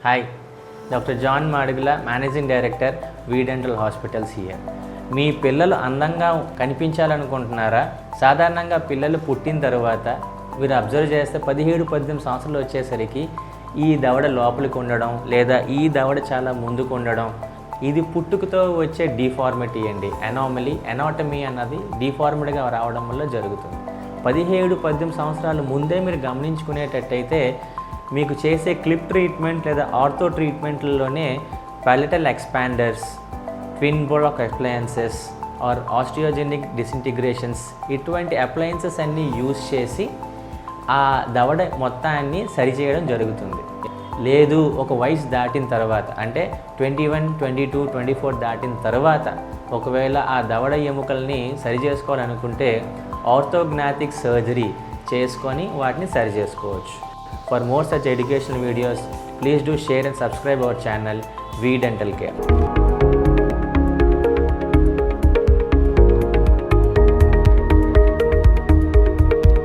Hi, doctor John Madugula, managing director V dental hospitals here. మీ పిల్లలు అందంగా కనిపించాలనుకుంటున్నారా? సాధారణంగా పిల్లలు పుట్టిన తర్వాత మీరు అబ్జర్వ్ చేస్తే 17-18 సంవత్సరాలు వచ్చేసరికి ఈ దవడ లోపలికి ఉండడం లేదా ఈ దవడ చాలా ముందుకు ఉండడం, ఇది పుట్టుకతో వచ్చే డిఫార్మిటీ అండి. ఎనాటమీ అన్నది డిఫార్మ్డ్గా రావడం వల్ల జరుగుతుంది. 17-18 సంవత్సరాల ముందే మీరు గమనించుకునేటట్టయితే మీకు చేసే క్లిప్ ట్రీట్మెంట్ లేదా ఆర్థో ట్రీట్మెంట్లలోనే palatal expanders, twin block appliances or osteogenic disintegrations, ఇటువంటి అప్లయన్సెస్ అన్నీ యూజ్ చేసి ఆ దవడ మొత్తాన్ని సరిచేయడం జరుగుతుంది. లేదు, ఒక వయసు దాటిన తర్వాత అంటే 21, 22, 24 దాటిన తర్వాత ఒకవేళ ఆ దవడ ఎముకల్ని సరి చేసుకోవాలనుకుంటే ఆర్థోగ్నాటిక్ సర్జరీ చేసుకొని వాటిని సరి చేసుకోవచ్చు. For more such educational videos, please do share and subscribe our channel, V Dental Care.